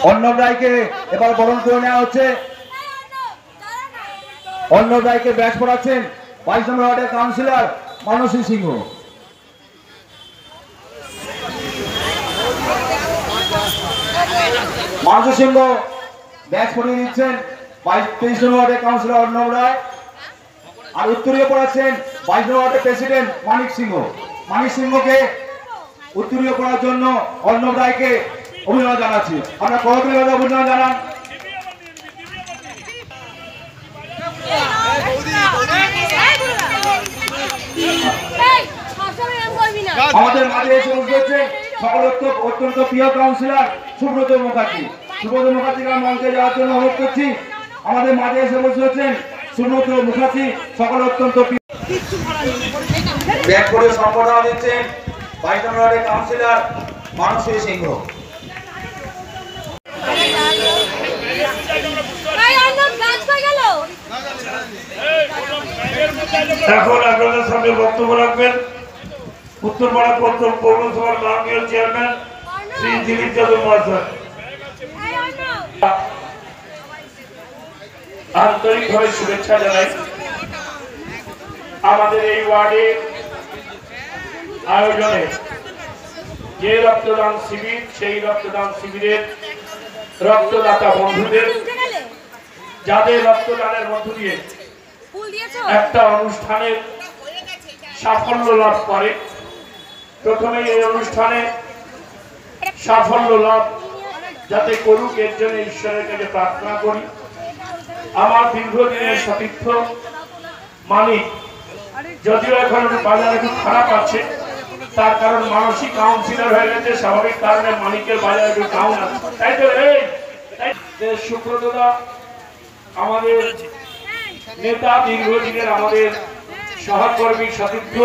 অর্ণব রায়কে এবার বরণ করে নেওয়া হচ্ছে। অর্ণব রায়কে ব্যাচ পড়াচ্ছেন 22 নম্বর ওয়ার্ডের কাউন্সিলর মানসী সিংহ। মানসী সিংহ ব্যাচ পড়িয়ে দিচ্ছেন 23 নম্বর ওয়ার্ডের কাউন্সিলর অর্ণব রায়। আর উত্তরীয় পড়াচ্ছেন 22 নম্বর ওয়ার্ডের প্রেসিডেন্ট মানিক সিংহ। মানিক সিংহকে উত্তরীয় করার জন্য অর্ণব রায়কে অভিনন্দন জানাচ্ছি। আমরা করতালিভাবে অভিনন্দন জানান। আমাদের মাঝে এসে উপস্থিত সকল অত্যন্ত প্রিয় কাউন্সিলর সুব্রত মুখার্জি। সুব্রত মুখার্জিকে মঞ্চে যাওয়ার জন্য অনুরোধ করছি। আমাদের মাঝে এসে বসেছেন সুব্রত মুখার্জি, সকল অত্যন্ত ব্যাগ করে সম্বর্ধনা দিচ্ছেন 22 নম্বর ওয়ার্ডের কাউন্সিলর মানসী সিংহ। এখন আপনাদের সামনে বক্তব্য রাখবেন উত্তরপাড়া প্রথম পৌরসভার মাননীয় চেয়ারম্যান শ্রী দিলীপ যাদব মহাশয়। আন্তরিকভাবে শুভেচ্ছা জানাই। আমাদের এই ওয়ার্ডে আয়োজনে যে রক্তদান শিবির, সেই রক্তদান শিবিরের রক্তদাতা বন্ধুদের, যাদের রক্তদানের মধ্য দিয়ে একটা অনুষ্ঠানের সাফল্য লাভ করে, প্রথমে এই অনুষ্ঠানে সাফল্য লাভ যাতে করুক এর জন্য ঈশ্বরের কাছে প্রার্থনা করি। আমার দীর্ঘদিনের সতীর্থ মানিক, যদিও এখন বাজার একটু খারাপ আছে, তার কারণ মানসিক কাউন্সিলর হয়ে গেছে, স্বাভাবিক কারণে মানিকের বাজার একটু ডাউন আছে। তাই তো এই সুব্রতদা আমাদের নেতা, দীর্ঘদিনের আমাদের সহকর্মী সতীর্থ,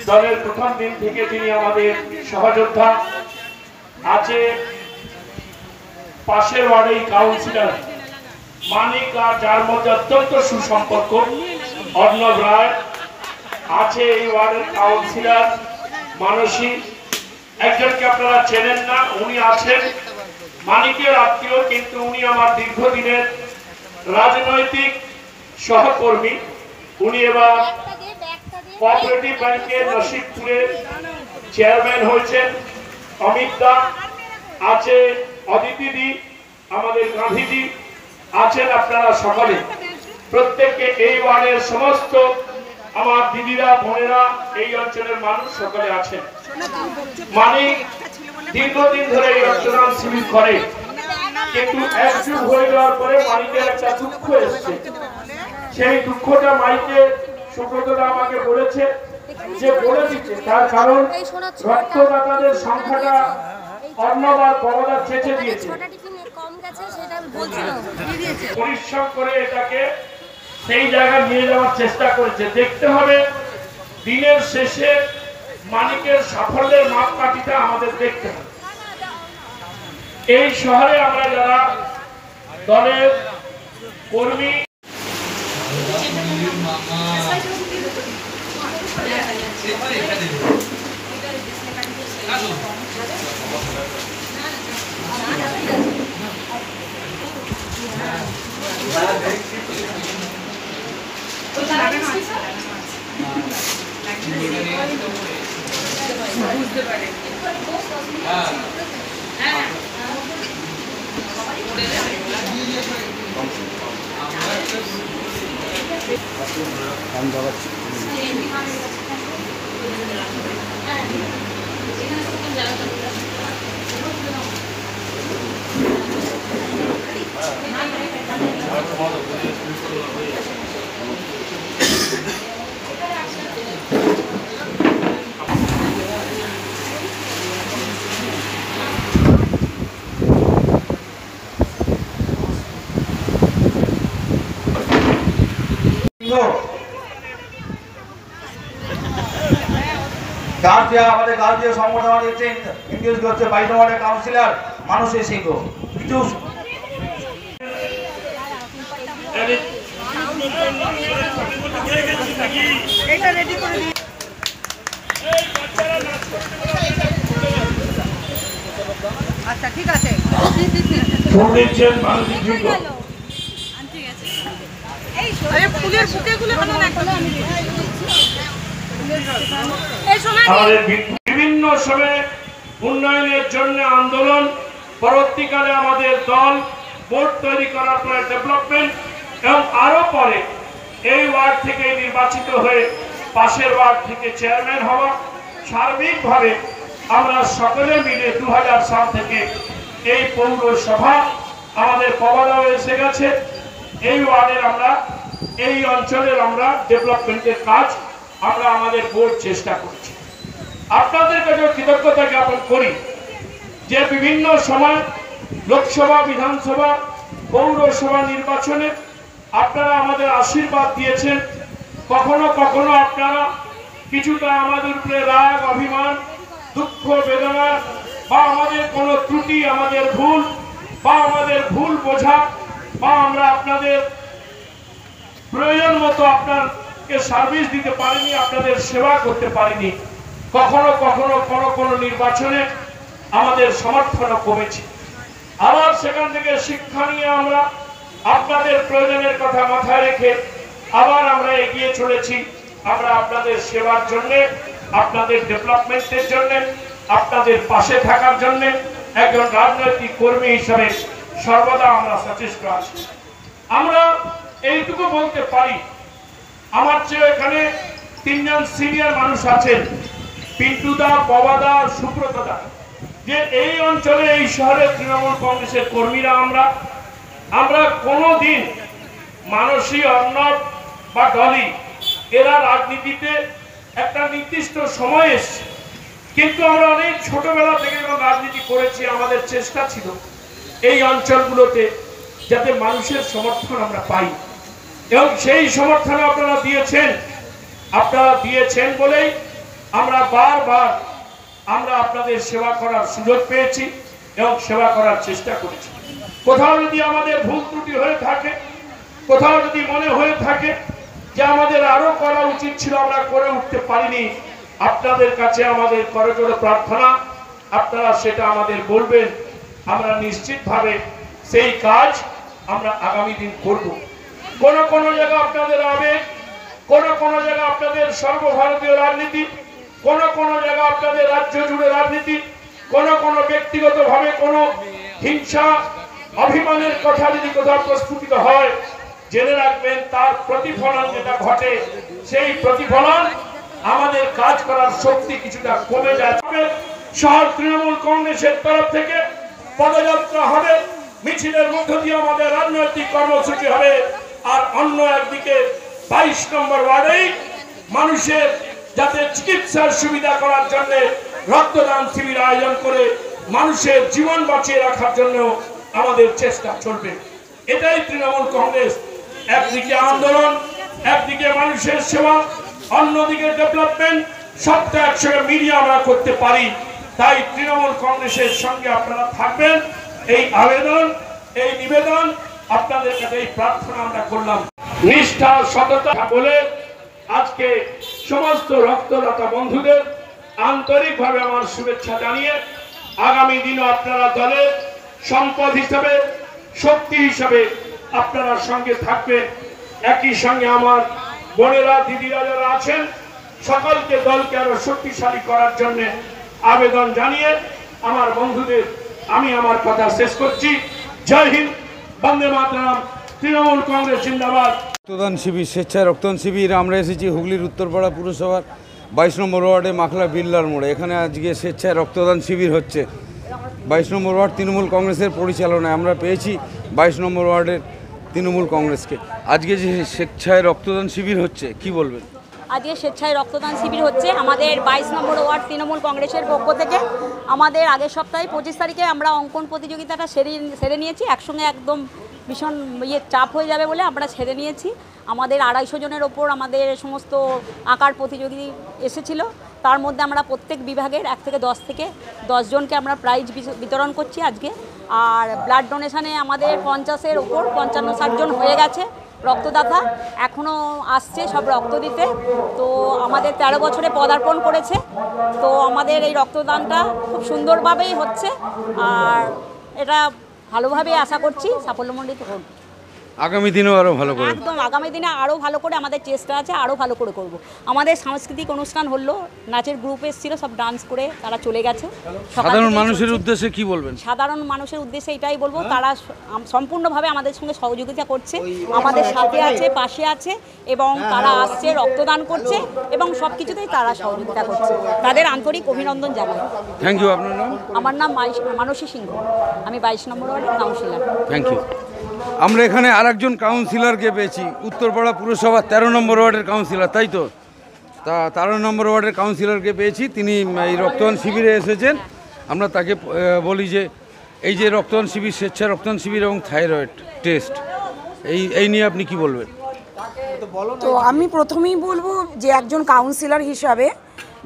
দলের প্রথম দিন থেকে তিনি আমাদের সহযোদ্ধা। আছে পাশের ওয়ার্ডেই কাউন্সিলর মানিক আর যার মধ্যে অত্যন্ত সুসম্পর্ক অর্ণব রায়। আছে এই ওয়ার্ডের কাউন্সিলর মানসী, একজনকে আপনারা চেনেন না, উনি আছেন মানিকের আত্মীয়, কিন্তু উনি আমার দীর্ঘদিনের রাজনৈতিক সহকর্মী। উনি এবার কোঅপারেটিভ ব্যাংকের নসিবপুরের চেয়ারম্যান হয়েছেন অমিত দা। আছে অদিতিদি, আমাদের গান্ধীজি আছেন, আপনারা সকলে প্রত্যেককে এই ওয়ার্ডের সমস্ত আমার দিদিরা, বোনেরা, এই অঞ্চলের মানুষ সকলে আছেন। মানিক দীর্ঘদিন ধরে এই রক্তদান শিবির করে, কিন্তু একযুগ হয়ে যাওয়ার পরে মানিকের একটা দুঃখ এসছে। সেই দুঃখটা মাইকে সুব্রতদা আমাকে বলেছে যে বলে দিচ্ছে, তার কারণ রক্তদাতাদের সংখ্যাটা অর্ণব আর পবদা চেঁচে দিয়েছে। পরিশ্রম করে এটাকে সেই জায়গায় নিয়ে যাওয়ার চেষ্টা করেছে। দেখতে হবে দিনের শেষে মানিকের সাফল্যের মাপকাঠিটা আমাদের দেখতে হবে। এই শহরে আমরা যারা দলের কর্মী, বুঝতে পারে আমাদের গার্জিয়া সংগঠন দিচ্ছেন ইংলিশ হচ্ছে 22 নম্বরের কাউন্সিলর মানসী সিংহ। কিছু এটা রেডি করে আচ্ছা ঠিক আছে ফুল দিচ্ছেন মানসিক সিংহ। আরে ফুলের বুকেগুলো আনুন একদম এই সময় আমাদের বিভিন্ন সময়ে উন্নয়নের জন্য আন্দোলন, পরবর্তীকালে আমাদের দল বোর্ড তৈরি করার পরে ডেভেলপমেন্ট এবং আরো পরে এই ওয়ার্ড থেকে নির্বাচিত হয়ে পাশের ওয়ার্ড থেকে চেয়ারম্যান হওয়া, সার্বিকভাবে আমরা সকলে মিলে 2000 সাল থেকে এই পৌরসভা আমাদের কবলাও এসে গেছে। এই ওয়ার্ডের আমরা এই অঞ্চলের আমরা ডেভেলপমেন্টের কাজ আমরা আমাদের বোর্ড চেষ্টা করছি। আপনাদের কাছে কৃতজ্ঞতা জ্ঞাপন করি যে বিভিন্ন সময় লোকসভা, বিধানসভা, পৌরসভা নির্বাচনে আপনারা আমাদের আশীর্বাদ দিয়েছেন। কখনো কখনো আপনারা কিছুটা আমাদের উপরে রাগ, অভিমান, দুঃখ, বেদনা বা আমাদের কোনো ত্রুটি, আমাদের ভুল বা আমাদের ভুল বোঝা বা আমরা আপনাদের প্রয়োজন মতো আপনাকে সার্ভিস দিতে পারিনি, আপনাদের সেবা করতে পারিনি। কখনো কখনো কোনো নির্বাচনে আমাদের সমর্থনও কমেছে। আবার সেখান থেকে শিক্ষা নিয়ে আমরা আপনাদের প্রয়োজনের কথা মাথায় রেখে আবার আমরা এগিয়ে চলেছি। আমরা আপনাদের সেবার জন্য, আপনাদের ডেভেলপমেন্টের জন্য, আপনাদের পাশে থাকার জন্য একজন রাজনৈতিক কর্মী হিসাবে সর্বদা আমরা সচেষ্ট আছি। আমরা এইটুকু বলতে পারি, আমার চেয়ে এখানে 3 জন সিনিয়র মানুষ আছেন, পিন্টুদা, ববাদা, সুব্রতদা, যে এই অঞ্চলে, এই শহরে তৃণমূল কংগ্রেসের কর্মীরা আমরা কোনোদিন মানসী, অর্ণব বা ডলি এরা রাজনীতিতে একটা নির্দিষ্ট সময় এসছে, কিন্তু আমরা অনেক ছোটবেলা থেকে যখন রাজনীতি করেছি আমাদের চেষ্টা ছিল এই অঞ্চলগুলোতে যাতে মানুষের সমর্থন আমরা পাই, এবং সেই সমর্থন আপনারা দিয়েছেন বলেই আমরা বারবার আপনাদের সেবা করার সুযোগ পেয়েছি এবং সেবা করার চেষ্টা করেছি। কোথাও যদি আমাদের ভুল ত্রুটি হয়ে থাকে, কোথাও যদি মনে হয়ে থাকে যে আমাদের আরো করা উচিত ছিল, আমরা করে উঠতে পারিনি, আপনাদের কাছে আমাদের করজোড় প্রার্থনা, আপনারা সেটা আমাদের বলবেন। আমরা নিশ্চিতভাবে সেই কাজ আমরা আগামী দিন করব। কোন জায়গা আপনাদের আবেগ, কোন জায়গা আপনাদের সর্বভারতীয় রাজনীতি, কোন জায়গা আপনাদের রাজ্য জুড়ে রাজনীতি, কোন ব্যক্তিগতভাবে কোন হিংসা, অভিমানের কথা যদি কোথাও প্রস্ফুটিত হয়, জেনে রাখবেন তার প্রতিফলন যেটা ঘটে, সেই প্রতিফলন আমাদের কাজ করার শক্তি কিছুটা কমে যাচ্ছে। শহর তৃণমূল কংগ্রেসের তরফ থেকে পদযাত্রা হবে, মিছিলের মধ্য দিয়ে আমাদের রাজনৈতিক কর্মসূচি হবে, আর অন্য একদিকে 22 নম্বর ওয়ার্ডেই মানুষের যাতে চিকিৎসার সুবিধা করার জন্য রক্তদান শিবির আয়োজন করে মানুষের জীবন বাঁচিয়ে রাখার জন্য আমাদের চেষ্টা চলবে। এটাই তৃণমূল কংগ্রেস, একদিকে আন্দোলন, একদিকে মানুষের সেবা, অন্যদিকে ডেভেলপমেন্ট, সবটা একসঙ্গে মিলিয়ে আমরা করতে পারি। তাই তৃণমূল কংগ্রেসের সঙ্গে আপনারা থাকবেন, এই আবেদন, এই নিবেদন আপনাদের কাছে, এই প্রার্থনা আমরা করলাম। নিষ্ঠা, সততা বলে আজকে সমস্ত রক্তদাতা বন্ধুদের আন্তরিকভাবে আমার শুভেচ্ছা জানিয়ে আগামী দিনে আপনারা দলের সম্পদ হিসাবে, শক্তি হিসাবে আপনারা সঙ্গে থাকবেন। একই সঙ্গে আমার বোনেরা, দিদিরা যারা আছেন সকলকে দলকে আরো শক্তিশালী করার জন্য আবেদন জানিয়ে আমার বন্ধুদের আমি আমার কথা শেষ করছি। জয় হিন্দ, বন্দে মাতরম, তৃণমূল কংগ্রেস জিন্দাবাদ। রক্তদান শিবির, স্বেচ্ছায় রক্তদান শিবির। আমরা এসেছি হুগলির উত্তরপাড়া পুরসভার 22 নম্বর ওয়ার্ডে মাখলা বিল্লার মোড়ে। এখানে আজকে স্বেচ্ছায় রক্তদান শিবির হচ্ছে 22 নম্বর ওয়ার্ড তৃণমূল কংগ্রেসের পরিচালনায়। আমরা পেয়েছি 22 নম্বর ওয়ার্ডের তৃণমূল কংগ্রেসকে। আজকে যে স্বেচ্ছায় রক্তদান শিবির হচ্ছে, কি বলবেন? আজকে স্বেচ্ছায় রক্তদান শিবির হচ্ছে আমাদের 22 নম্বর ওয়ার্ড তৃণমূল কংগ্রেসের পক্ষ থেকে। আমাদের আগের সপ্তাহে 25 তারিখে আমরা অঙ্কন প্রতিযোগিতাটা সেরে নিয়েছি। একসঙ্গে একদম ভীষণ চাপ হয়ে যাবে বলে আমরা ছেড়ে নিয়েছি। আমাদের 250 জনের ওপর আমাদের সমস্ত আঁকার প্রতিযোগী এসেছিল। তার মধ্যে আমরা প্রত্যেক বিভাগের 1 থেকে 10 জনকে আমরা প্রাইজ বিতরণ করছি আজকে। আর ব্লাড ডোনেশনে আমাদের 50-এর ওপর 55-60 জন হয়ে গেছে। রক্তদাতা, এখনও আসছে সব রক্ত দিতে। তো আমাদের 13 বছরে পদার্পণ করেছে। তো আমাদের এই রক্তদানটা খুব সুন্দরভাবেই হচ্ছে, আর এটা ভালোভাবেই আশা করছি সাফল্যমণ্ডিত হোক। আগামী দিনেও আরও ভালো করে। একদম আগামী দিনে আরও ভালো করে আমাদের চেষ্টা আছে, আরও ভালো করে করব। আমাদের সাংস্কৃতিক অনুষ্ঠান হলো, নাচের গ্রুপ এসেছিল, সব ডান্স করে তারা চলে গেছে। সাধারণ মানুষের উদ্দেশ্যে কি বলবেন? সাধারণ মানুষের উদ্দেশ্যে এটাই বলবো, তারা সম্পূর্ণভাবে আমাদের সঙ্গে সহযোগিতা করছে, আমাদের সাথে আছে, পাশে আছে, এবং তারা আসছে, রক্তদান করছে, এবং সব কিছুতেই তারা সহযোগিতা করছে। তাদের আন্তরিক অভিনন্দন জানাই। Thank you. আপনার নাম? আমার নাম মানসী সিংহ, আমি 22 নম্বর ওয়ার্ডের কাউন্সিলর। Thank you. আমরা এখানে আরেকজন কাউন্সিলরকে পেয়েছি, উত্তরপাড়া পুরসভার 13 নম্বর ওয়ার্ডের কাউন্সিলর, তাই তো? তা 13 নম্বর ওয়ার্ডের কাউন্সিলরকে পেয়েছি, তিনি এই রক্তদান শিবিরে এসেছেন। আমরা তাকে বলি যে এই যে রক্তদান শিবির, স্বেচ্ছা রক্তদান শিবির এবং থাইরয়েড টেস্ট, এই নিয়ে আপনি কি বলবেন? তো আমি প্রথমেই বলবো যে একজন কাউন্সিলর হিসাবে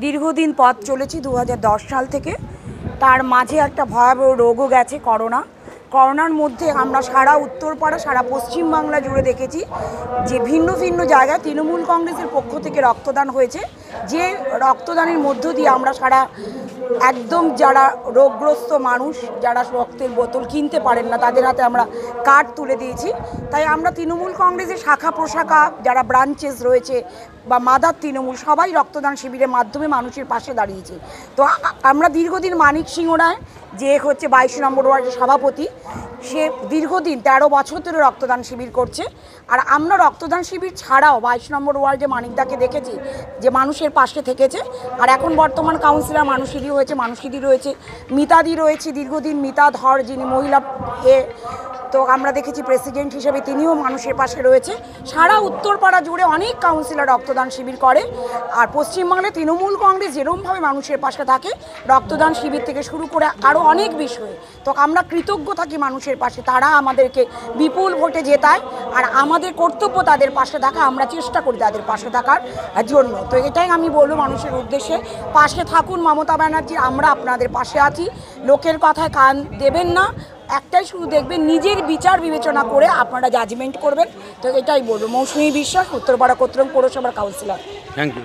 দীর্ঘদিন পথ চলেছি 2010 সাল থেকে। তার মাঝে একটা ভয়াবহ রোগও গেছে, করোনার মধ্যে আমরা সারা উত্তরপাড়া, সারা পশ্চিমবাংলা জুড়ে দেখেছি যে ভিন্ন ভিন্ন জায়গায় তৃণমূল কংগ্রেসের পক্ষ থেকে রক্তদান হয়েছে। যে রক্তদানের মধ্য দিয়ে আমরা সারা একদম যারা রোগগ্রস্ত মানুষ, যারা রক্তের বোতল কিনতে পারেন না, তাদের হাতে আমরা কার্ড তুলে দিয়েছি। তাই আমরা তৃণমূল কংগ্রেসের শাখা প্রশাখা যারা ব্রাঞ্চেস রয়েছে বা মাদার তৃণমূল, সবাই রক্তদান শিবিরের মাধ্যমে মানুষের পাশে দাঁড়িয়েছি। তো আমরা দীর্ঘদিন মানিক সিংহ রায়, যে হচ্ছে 22 নম্বর ওয়ার্ডের সভাপতি, সে দীর্ঘদিন 13 বছর ধরে রক্তদান শিবির করছে। আর আমরা রক্তদান শিবির ছাড়াও 22 নম্বর ওয়ার্ডে মানিকদাকে দেখেছি যে মানুষের পাশে থেকেছে। আর এখন বর্তমান কাউন্সিলর মানুষিদি হয়েছে, মানুষিদি রয়েছে, মিতাদি রয়েছে, দীর্ঘদিন মিতা ধর যিনি মহিলা তো আমরা দেখেছি প্রেসিডেন্ট হিসেবে তিনিও মানুষের পাশে রয়েছে। সারা উত্তরপাড়া জুড়ে অনেক কাউন্সিলর রক্তদান শিবির করে। আর পশ্চিমবাংলায় তৃণমূল কংগ্রেস যেরকমভাবে মানুষের পাশে থাকে, রক্তদান শিবির থেকে শুরু করে আরও অনেক বিষয়ে, তো আমরা কৃতজ্ঞ থাকি মানুষের পাশে। তারা আমাদেরকে বিপুল ভোটে জেতায়, আর আমাদের কর্তব্য তাদের পাশে থাকা, আমরা চেষ্টা করি তাদের পাশে থাকার জন্য। তো এটাই আমি বলবো মানুষের উদ্দেশ্যে, পাশে থাকুন মমতা ব্যানার্জি, আমরা আপনাদের পাশে আছি। লোকের কথায় কান দেবেন না, একটাই শুধু দেখবেন, নিজের বিচার বিবেচনা করে আপনারা জাজমেন্ট করবেন। তো এটাই বলবো। মৌসুমী বিশ্বাস, উত্তরপাড়া কোতরম পৌরসভার কাউন্সিলর। Thank you.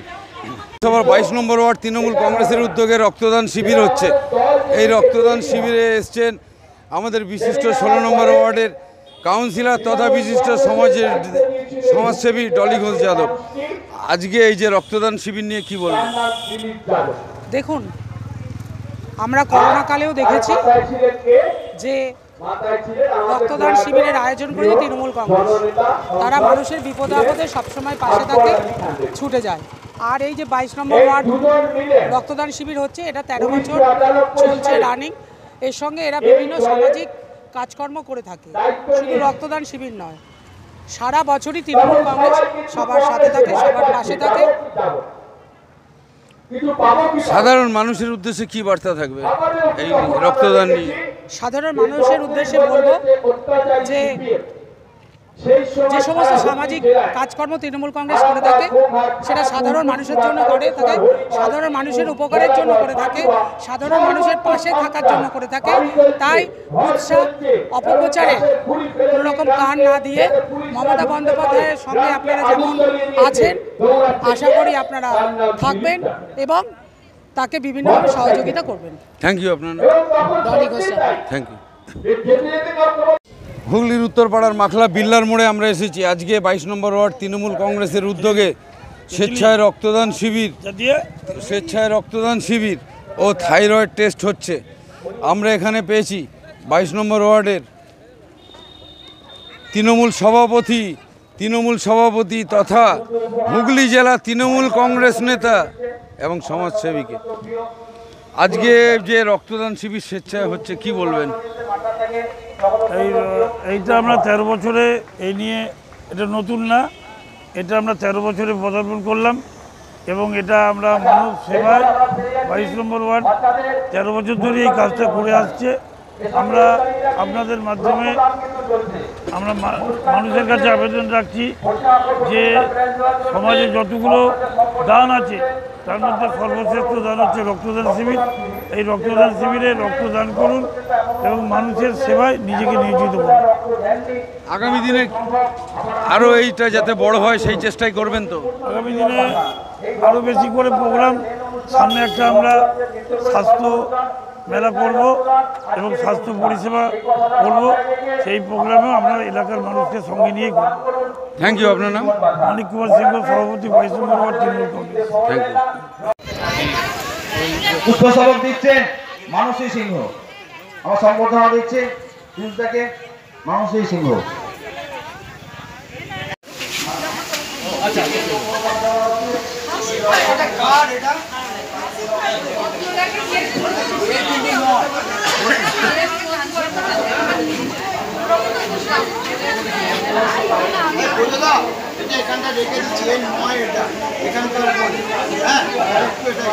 পৌরসভার 22 নম্বর ওয়ার্ড তৃণমূল কংগ্রেসের উদ্যোগে রক্তদান শিবির হচ্ছে। এই রক্তদান শিবিরে এসছেন আমাদের বিশিষ্ট 16 নম্বর ওয়ার্ডের কাউন্সিলর তথা বিশিষ্ট সমাজসেবী ডলি ঘোষ যাদব। আজকে এই যে রক্তদান শিবির নিয়ে কি বলবেন? দেখুন, আমরা করোনাকালেও দেখেছি যে রক্তদান শিবিরের আয়োজন করেছে তৃণমূল কংগ্রেস। তারা মানুষের বিপদে আপদে সবসময় পাশে থাকে, ছুটে যায়। আর এই যে 22 নম্বর ওয়ার্ড রক্তদান শিবির হচ্ছে, এটা 13 বছর চলছে রানিং। এর সঙ্গে এরা বিভিন্ন সামাজিক কাজকর্ম করে থাকে, শুধু রক্তদান শিবির নয়, সারা বছরই তৃণমূল কংগ্রেস সবার সাথে থাকে, সবার পাশে থাকে। সাধারণ মানুষের উদ্দেশ্যে কি বার্তা থাকবে এই রক্তদান নিয়ে? সাধারণ মানুষের উদ্দেশ্যে বলবো যে যে সমস্ত সামাজিক কাজকর্ম তৃণমূল কংগ্রেস করে থাকে, সেটা সাধারণ মানুষের জন্য করে থাকে, সাধারণ মানুষের উপকারের জন্য করে থাকে, সাধারণ মানুষের পাশে থাকার জন্য করে থাকে। তাই উৎসাহ অপপ্রচারে কোনো রকম কান না দিয়ে মমতা বন্দ্যোপাধ্যায়ের সঙ্গে আপনারা যেমন আছেন, আশা করি আপনারা থাকবেন এবং তাকে বিভিন্নভাবে সহযোগিতা করবেন। Thank you. আপনার ডলি ঘোষ। Thank you. হুগলির উত্তরপাড়ার মাখলা বিল্লার মোড়ে আমরা এসেছি। আজকে 22 নম্বর ওয়ার্ড তৃণমূল কংগ্রেসের উদ্যোগে স্বেচ্ছায় রক্তদান শিবির ও থাইরয়েড টেস্ট হচ্ছে। আমরা এখানে পেয়েছি 22 নম্বর ওয়ার্ডের তৃণমূল সভাপতি তথা হুগলি জেলা তৃণমূল কংগ্রেস নেতা এবং সমাজসেবীকে। আজকে যে রক্তদান শিবির স্বেচ্ছায় হচ্ছে, কি বলবেন? এইটা আমরা 13 বছরে এই নিয়ে, এটা নতুন না, এটা আমরা 13 বছরে পদার্পণ করলাম এবং এটা আমরা মানব সেবায় 22 নম্বর ওয়ার্ড 13 বছর ধরে এই কাজটা করে আসছে আমরা আপনাদের মাধ্যমে আমরা মানুষের কাছে আবেদন রাখছি যে সমাজে যতগুলো দান আছে তার মধ্যে সর্বশ্রেষ্ঠ দান হচ্ছে রক্তদান শিবির। এই রক্তদান শিবিরে রক্তদান করুন এবং মানুষের সেবায় নিজেকে নিয়োজিত করুন। আগামী দিনে আরও এইটা যাতে বড় হয় সেই চেষ্টাই করবেন তো? আগামী দিনে আরও বেশি করে প্রোগ্রাম, সামনে একটা আমরা স্বাস্থ্য মেলা করব এবং স্বাস্থ্য পরিষেবা করব, সেই প্রোগ্রামেও আমরা এলাকার মানুষকে সঙ্গে নিয়ে করব। Thank you. আপনার নাম? মানিক কুমার সিংহ, সভাপতি 22 নম্বর ward Trinamool Congress. Thank you. পুষ্পস্তবক দিচ্ছেন মানসী সিংহ। আমার সম্বর্ধনা দিচ্ছে থেকে মানসী সিংহ। এখানটা রেখে দিচ্ছি, এই নয় এটা এখানকার হ্যাঁ একটু এটা